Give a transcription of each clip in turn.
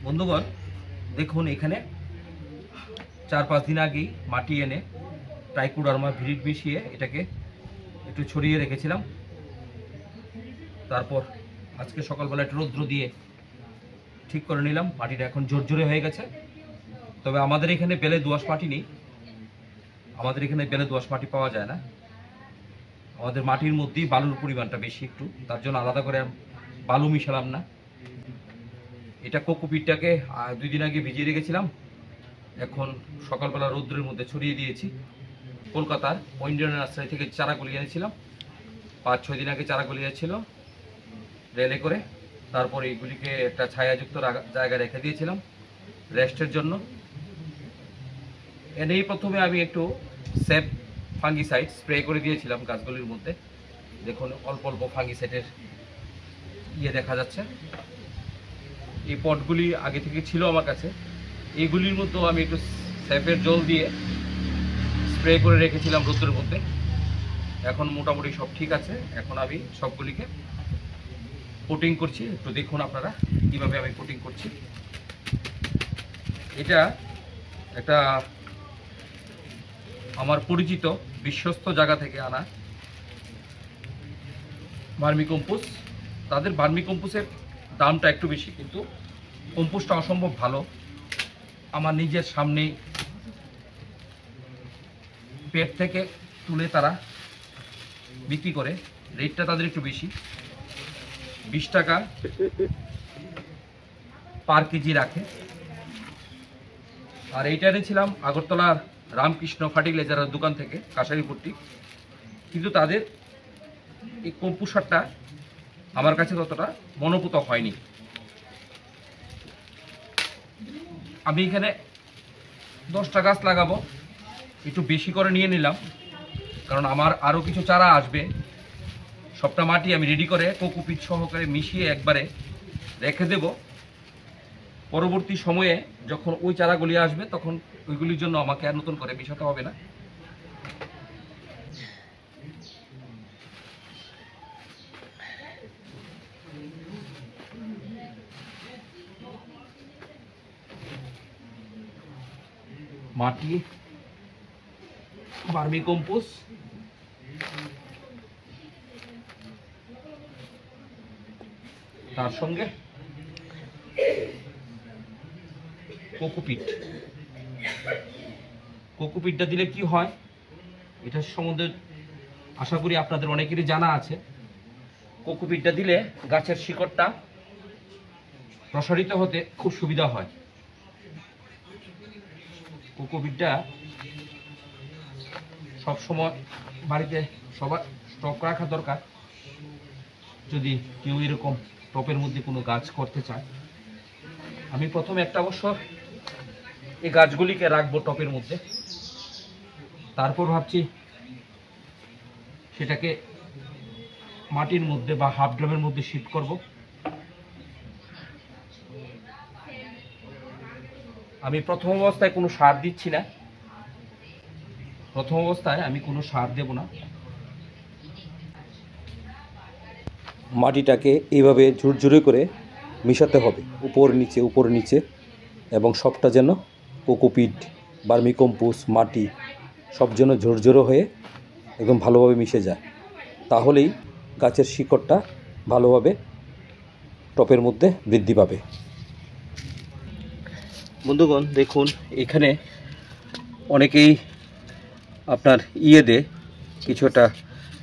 বন্ধুগণ দেখুন, এখানে 4-5 দিন আগেই মাটি এনে ট্রাইকোডার্মা ভিরিড মিশিয়ে এটাকে একটু ছড়িয়ে রেখেছিলাম। তারপর আজকে সকালবেলা একটু রৌদ্র দিয়ে ঠিক করে নিলাম। মাটিটা এখন ঝরঝরে হয়ে গেছে। তবে আমাদের এখানে বেলে দোআঁশ মাটি নেই, আমাদের এখানে বেলে দোআঁশ মাটি পাওয়া যায় না। আমাদের মাটির মধ্যেই বালুর পরিমাণটা বেশি একটু, তার জন্য আলাদা করে বালু মিশালাম না। এটা কোকোপিটটাকে 2 দিন আগে ভিজিয়ে রেখেছিলাম, এখন সকালবেলা রৌদ্রের মধ্যে ছড়িয়ে দিয়েছি। কলকাতার ইন্ডিয়ান নার্সারি থেকে চারাগুলি এনেছিলাম, 5-6 দিন আগে চারাগুলি ছিল রেলে করে। তারপরে এগুলিকে একটা ছায়াযুক্ত জায়গায় রেখে দিয়েছিলাম রেস্টের জন্য। এনেই প্রথমে আমি একটু সেপ ফাঙ্গিসাইড স্প্রে করে দিয়েছিলাম গাছগুলির মধ্যে। দেখুন অল্প অল্প ফাঙ্গিসাইডের দেখা যাচ্ছে। এই পটগুলি আগে থেকে ছিল আমার কাছে, এইগুলির মধ্যেও আমি একটু সেফের জল দিয়ে স্প্রে করে রেখেছিলাম রোদ্রের মধ্যে। এখন মোটামুটি সব ঠিক আছে। এখন আমি সবগুলিকে কোটিং করছি, একটু দেখুন আপনারা কিভাবে আমি কোটিং করছি। এটা একটা আমার পরিচিত বিশ্বস্ত জায়গা থেকে আনা ভার্মি কম্পোস্ট। তাদের ভার্মি কম্পোস্টের দামটা একটু বেশি, কিন্তু কম্পোস্টটা অসম্ভব ভালো। আমার নিজের সামনেই পেট থেকে তুলে তারা বিক্রি করে, রেটটা তাদের একটু বেশি, 20 টাকা পার কেজি রাখে। আর এইটা এনেছিলাম আগরতলার রামকৃষ্ণ ফার্টিলাইজারের দোকান থেকে, কাশারিপট্টি। কিন্তু তাদের এই কম্পোস্ট সারটা আমার কাছে ততটা মনোপুত হয়নি। আমি এখানে 10টা গাছ লাগাবো, একটু বেশি করে নিয়ে নিলাম, কারণ আমার আরও কিছু চারা আসবে। সবটা মাটি আমি রেডি করে কোকোপিট সহকারে মিশিয়ে একবারে রেখে দেব। পরবর্তী সময়ে যখন ওই চারাগুলি আসবে তখন ওইগুলির জন্য আমাকে আর নতুন করে মিশাতে হবে না। মাটি, ভার্মি কম্পোস্ট, তার সঙ্গে কোকোপিটটা দিলে কি হয় এটার সম্বন্ধে আশা করি আপনাদের অনেকেরই জানা আছে। কোকোপিটটা দিলে গাছের শিকড়টা প্রসারিত হতে খুব সুবিধা হয়। কোকোপিটটা সবসময় বাড়িতে সবার স্টক রাখা দরকার, যদি কেউ এরকম টপের মধ্যে কোনো গাছ করতে চায়। আমি প্রথমে একটা বছর এই গাছগুলিকে রাখবো টপের মধ্যে, তারপর ভাবছি সেটাকে মাটির মধ্যে বা হাফ ড্রামের মধ্যে শিফট করব। আমি প্রথম অবস্থায় কোনো সার দিচ্ছি না, প্রথম অবস্থায় আমি কোনো সার দেব না। মাটিটাকে এইভাবে ঝুরঝুরে করে মিশাতে হবে, উপর নিচে, এবং সবটা যেন কোকোপিট, ভার্মি কম্পোস্ট, মাটি সব যেন ঝুরঝুরে হয়ে একদম ভালোভাবে মিশে যায়। তাহলেই গাছের শিকড়টা ভালোভাবে টপের মধ্যে বৃদ্ধি পাবে। বন্ধুগণ দেখুন, এখানে অনেকেই আপনার দেয়, কিছু একটা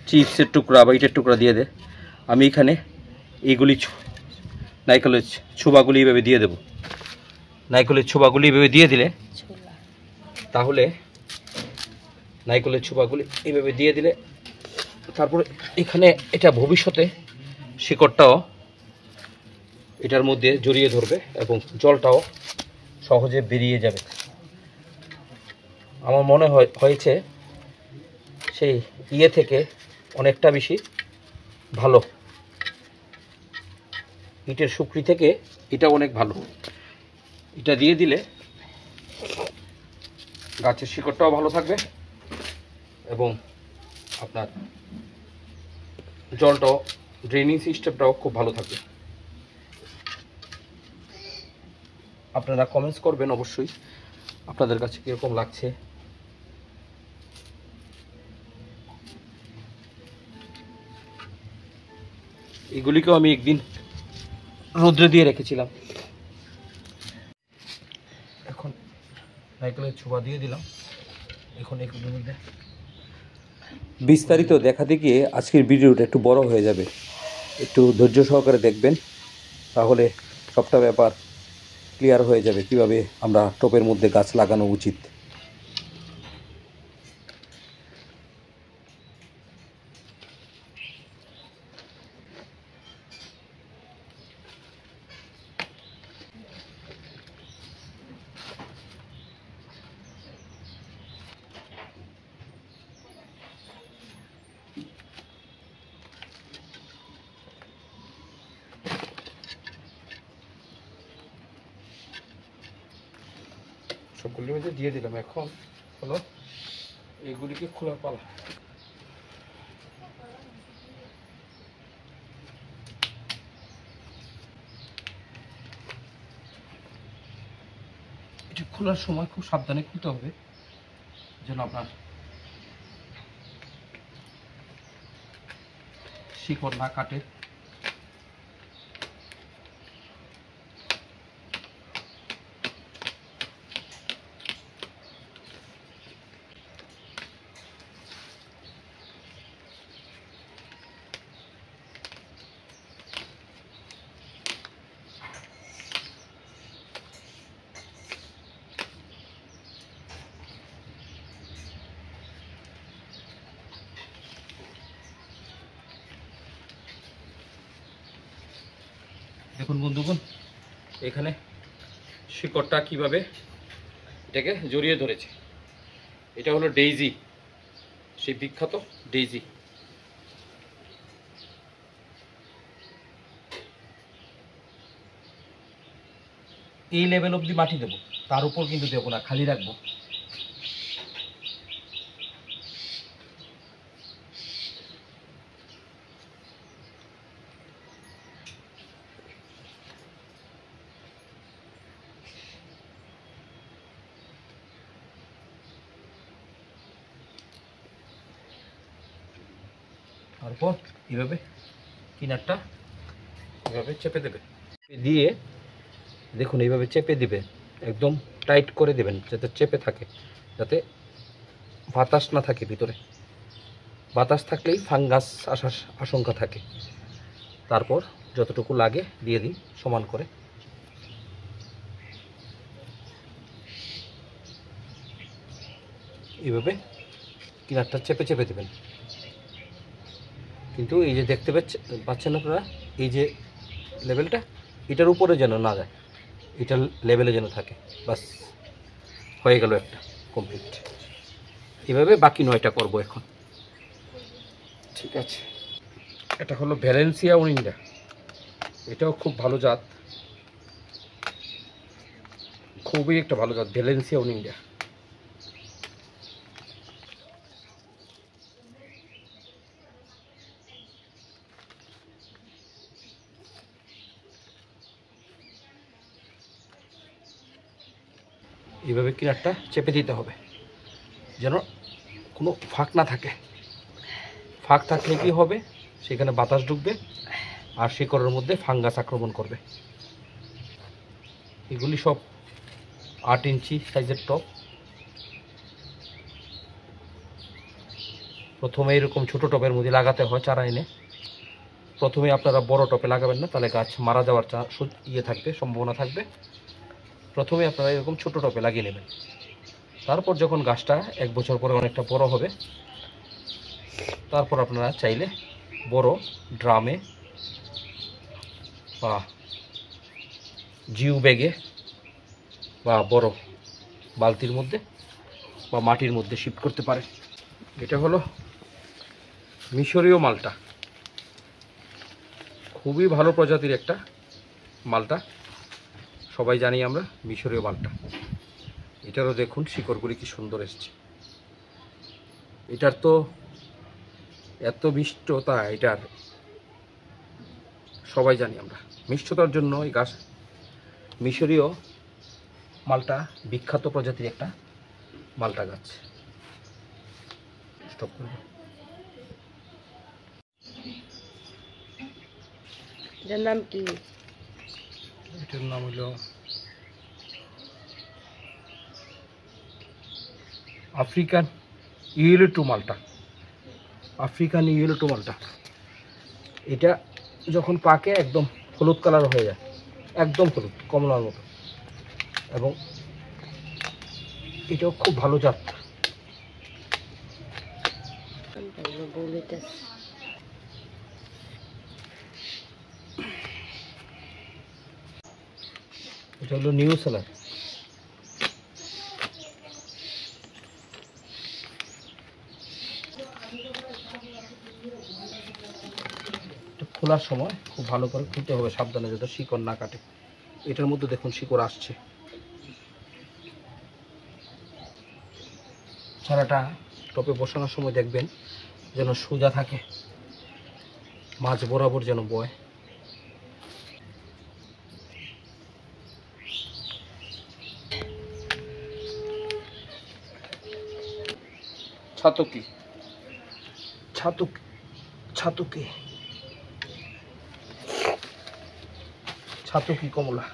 চিপসের টুকরা বা ইটের টুকরা দিয়ে দেয়। আমি এখানে এইগুলি নাইকলের ছোবাগুলি এইভাবে দিয়ে দেব। নাইকলের ছোবাগুলি এইভাবে দিয়ে দিলে, তাহলে নাইকলের ছোবাগুলি এইভাবে দিয়ে দিলে তারপরে এখানে এটা ভবিষ্যতে শিকড়টাও এটার মধ্যে জড়িয়ে ধরবে এবং জলটাও সহজে বেরিয়ে যাবে। আমার মনে হয়েছে সেই থেকে অনেকটা বেশি ভালো, ইটের শুকরি থেকে এটা অনেক ভালো। এটা দিয়ে দিলে গাছের শিকড়টাও ভালো থাকবে এবং আপনার জলটাও, ড্রেনিং সিস্টেমটাও খুব ভালো থাকবে। আপনারা কমেন্টস করবেন অবশ্যই আপনাদের কাছে কীরকম লাগছে। এগুলিকেও আমি একদিন রোদ্রে দিয়ে রেখেছিলাম, এখন নারকেলের ছোবা দিয়ে দিলাম। এখন এগুলোর মধ্যে বিস্তারিত দেখাতে গিয়ে আজকের ভিডিওটা একটু বড় হয়ে যাবে, একটু ধৈর্য সহকারে দেখবেন, তাহলে সবটা ব্যাপার ক্লিয়ার হয়ে যাবে কিভাবে আমরা টবের মধ্যে গাছ লাগানো উচিত। সবগুলির মধ্যে দিয়ে দিলাম। এখন হলো এগুলিকে খোলার পালা। এটি খোলার সময় খুব সাবধানে খুলতে হবে যেন আপনার শিকড় না কাটে। দেখুন বন্ধুগণ, এখানে শিকড়টা কিভাবে এটাকে জড়িয়ে ধরেছে। এটা হলো ডেইজি, সেই বিখ্যাত ডেইজি। এই লেভেল অবধি মাটি দেবো, তার উপর কিন্তু দেবো না, খালি রাখবো। তারপর এইভাবে কিনারটা এভাবে চেপে দেবে, দিয়ে দেখুন এইভাবে চেপে দিবে, একদম টাইট করে দেবেন যাতে চেপে থাকে, যাতে বাতাস না থাকে ভিতরে। বাতাস থাকলেই ফাঙ্গাস আসার আশঙ্কা থাকে। তারপর যতটুকু লাগে দিয়ে দিই সমান করে। এইভাবে কিনারটা চেপে চেপে দেবেন। কিন্তু এই যে দেখতে পাচ্ছেন আপনারা, এই যে লেভেলটা, এটার উপরে যেন না যায়, এটার লেভেলে যেন থাকে। বাস হয়ে গেল একটা কমপ্লিট। এভাবে বাকি 9টা করব এখন। ঠিক আছে, এটা হলো ভ্যালেন্সিয়া ওনিন্ডা, এটাও খুব ভালো জাত, খুবই একটা ভালো জাত ভ্যালেন্সিয়া ওনিন্ডা। এইভাবে কিনারটা চেপে দিতে হবে যেন কোনো ফাঁক না থাকে। ফাঁক থাকলে কি হবে, সেখানে বাতাস ঢুকবে আর শিকড়ের মধ্যে ফাঙ্গাস আক্রমণ করবে। এগুলি সব 8 ইঞ্চি সাইজের টব। প্রথমে এরকম ছোট টবের মধ্যে লাগাতে হয় চারা এনে। প্রথমে আপনারা বড় টবে লাগাবেন না, তাহলে গাছ মারা যাওয়ার থাকবে, সম্ভাবনা থাকবে। প্রথমে আপনারা এরকম ছোট টবে লাগিয়ে নেবেন। তারপর যখন গাছটা 1 বছর পরে অনেকটা বড় হবে, তারপর আপনারা চাইলে বড় ড্রামে বা জিও ব্যাগে বা বড় বালতির মধ্যে বা মাটির মধ্যে শিফট করতে পারেন। এটা হলো মিশরীয় মালটা, খুবই ভালো প্রজাতির একটা মালটা, সবাই জানি আমরা মিশরীয় মালটা। এটারও দেখুন শিকড়গুলি কি সুন্দর এসছে। এটার তো এত মিষ্টতা, এটার সবাই জানি আমরা। মিষ্টতার জন্য এই গাছ মিশরীয় মালটা বিখ্যাত প্রজাতির একটা মালটা গাছ। স্টপ করব। এটার নাম কি? এটার নাম হলো আফ্রিকান ইয়েলো টু মালটা। আফ্রিকান ইয়েলো টু মালটা এটা যখন পাকে একদম হলুদ কালার হয়ে যায়, একদম হলুদ কমলার মতো, এবং এটাও খুব ভালো জাত। এটা হলো নিউ সেলার। খোলার সময় খুব ভালো করে খুলতে হবে সাবধানে, যাতে শিকড় না কাটে। এটার মধ্যে দেখুন শিকড় আসছে। চারাটা টপে বসানোর সময় দেখবেন যেন সোজা থাকে, মাঝ বরাবর যেন বয়। ছাতকি ছাতকি ছাতকি ছাতকি কমলা।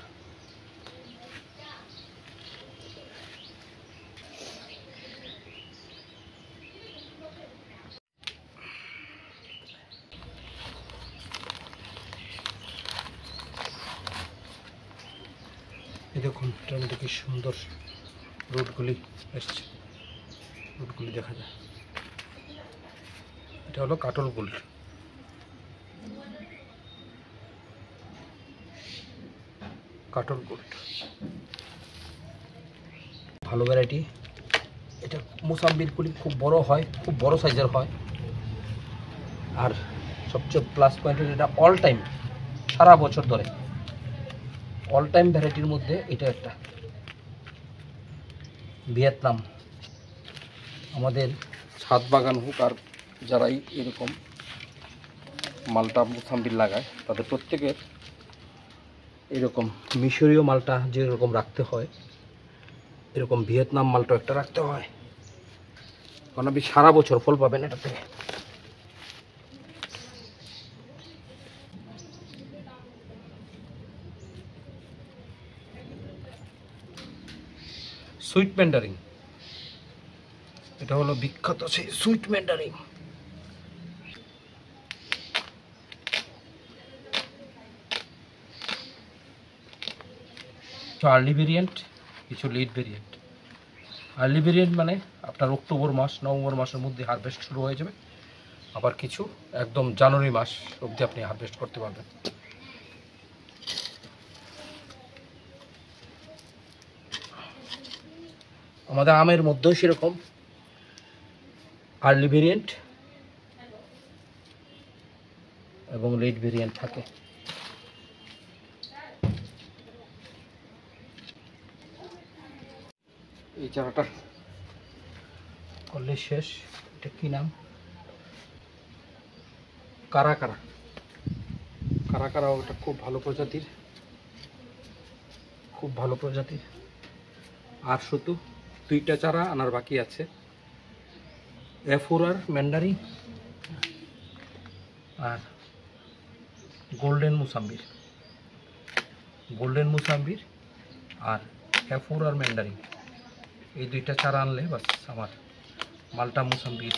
এই দেখুন এটার মধ্যে কি সুন্দর রুটগুলি এসছে, রুটগুলি দেখা যায়। এটা হলো কাটল গোল্ড। কাটল গোল্ড ভালো ভ্যারাইটি। এটা মোসাম্বির কুলি খুব বড় হয়, খুব বড় সাইজের হয়। আর সবচেয়ে প্লাস পয়েন্ট এটা অল টাইম, সারা বছর ধরে অল টাইম ভ্যারাইটির মধ্যে এটা একটা। ভিয়েতনাম আমাদের ছাদ বাগান হোক আর যারাই এরকম মালটা মোসাম্বির লাগায়, তাদের প্রত্যেকের এরকম মিশরীয় মালটা যেরকম রাখতে হয়, এরকম ভিয়েতনাম মালটা একটা রাখতে হয়, কারণ আপনি সারা বছর ফল পাবেন এটা থেকে। সুইট ম্যান্ডারিন, এটা হলো বিখ্যাত সেই সুইট ম্যান্ডারিন। আর্লি ভেরিয়েন্ট, কিছু লেট ভেরিয়েন্ট। আর্লি ভেরিয়েন্ট মানে আপনার অক্টোবর মাস নভেম্বর মাসের মধ্যে হারভেস্ট শুরু হয়ে যাবে, আবার কিছু একদম জানুয়ারি মাস অবধি আপনি হারভেস্ট করতে পারবেন। আমাদের আমের মধ্যেও সেরকম আর্লি ভেরিয়েন্ট এবং লেট ভেরিয়েন্ট থাকে। এই চারাটা করলে শেষ। এটা কি নাম? কারাকারা। কারাকারা ওটা খুব ভালো প্রজাতির, খুব ভালো প্রজাতির। আর শুধু দুইটা চারা আনার বাকি আছে, এফোরার ম্যান্ডারি আর গোল্ডেন মুসাম্বির। গোল্ডেন মুসাম্বির আর এফোরার ম্যান্ডারি, এই দুইটা চারা আনলে বাস আমার মালটা মুসাম্বির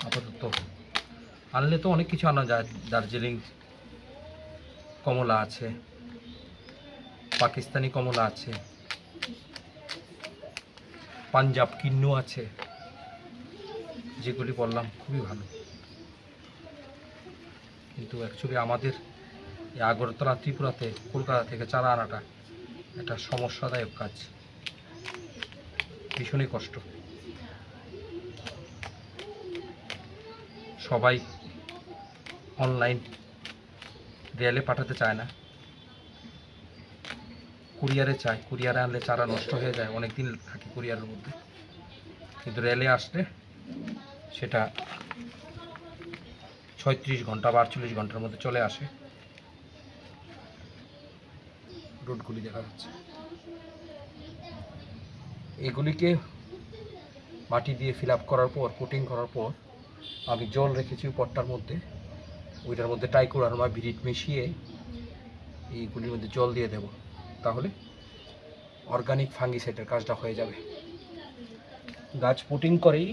আপাতত। আনলে তো অনেক কিছু আনা যায়, দার্জিলিং কমলা আছে, পাকিস্তানি কমলা আছে, পাঞ্জাব কিন্নু আছে, যেগুলি বললাম খুবই ভালো। কিন্তু অ্যাকচুয়ালি আমাদের এই আগরতলা ত্রিপুরাতে কলকাতা থেকে চারা আনাটা একটা সমস্যাদায়ক কাজ, ভীষণই কষ্ট। সবাই অনলাইন রেলে পাঠাতে চায় না, কুরিয়ারে চায়। কুরিয়ারে আনলে চারা নষ্ট হয়ে যায়, অনেক দিন থাকে কুরিয়ারের মধ্যে। কিন্তু রেলে আসলে সেটা 36 ঘন্টা বা 48 ঘন্টার মধ্যে চলে আসে। রুটগুলি দেখা যাচ্ছে। এগুলিকে মাটি দিয়ে ফিল আপ করার পর, পুটিং করার পর আমি জল রেখেছি পটটার মধ্যে, ওইটার মধ্যে ট্রাইকোডার্মা ভিরিড মিশিয়ে এইগুলির মধ্যে জল দিয়ে দেব, তাহলে অর্গানিক ফাঙ্গিসাইডের কাজটা হয়ে যাবে। গাছ পুটিং করেই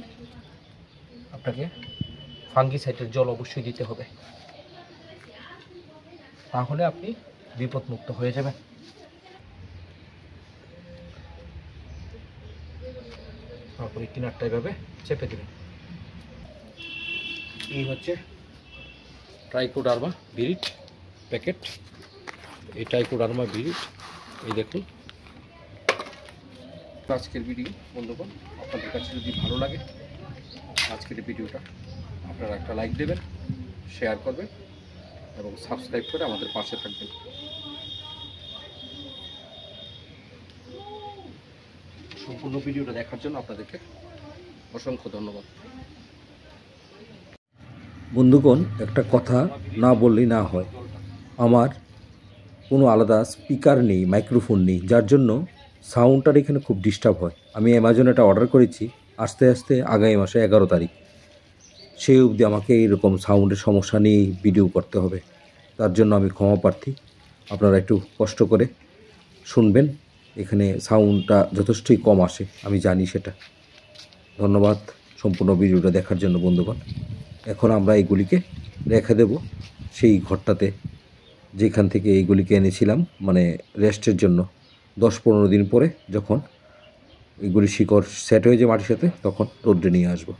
আপনাকে ফাঙ্গিসাইডের জল অবশ্যই দিতে হবে, তাহলে আপনি বিপদমুক্ত হয়ে যাবেন। তারপরে কিনারটা এভাবে চেপে দেবেন। এই হচ্ছে ট্রাইকোডার্মা ভিরিড প্যাকেট। এই ট্রাইকোডার্মা ভিরিড, এই দেখুন। আজকের ভিডিও বন্ধুগণ, আপনাদের কাছে যদি ভালো লাগে আজকের ভিডিওটা, আপনারা একটা লাইক দেবেন, শেয়ার করবেন এবং সাবস্ক্রাইব করে আমাদের পাশে থাকবেন। সম্পূর্ণ ভিডিওটা দেখার জন্য আপনাদেরকে অসংখ্য ধন্যবাদ। বন্ধুগণ, একটা কথা না বললেই না হয়, আমার কোনো আলাদা স্পিকার নেই, মাইক্রোফোন নেই, যার জন্য সাউন্ডটার এখানে খুব ডিস্টার্ব হয়। আমি অ্যামাজনে এটা অর্ডার করেছি, আস্তে আস্তে আগামী মাসে 11 তারিখ, সেই অবধি আমাকে এইরকম সাউন্ডের সমস্যা নিয়েই ভিডিও করতে হবে। তার জন্য আমি ক্ষমা প্রার্থী, আপনারা একটু কষ্ট করে শুনবেন। এখানে সাউন্ডটা যথেষ্টই কম আসে, আমি জানি সেটা। ধন্যবাদ সম্পূর্ণ ভিডিওটা দেখার জন্য বন্ধুগণ। এখন আমরা এইগুলিকে রেখে দেব সেই ঘরটাতে যেখান থেকে এইগুলিকে এনেছিলাম, মানে রেস্টের জন্য। 10-15 দিন পরে যখন এইগুলি শিকড় সেট হয়ে যায় মাটির সাথে, তখন রোদ্রে নিয়ে আসবো।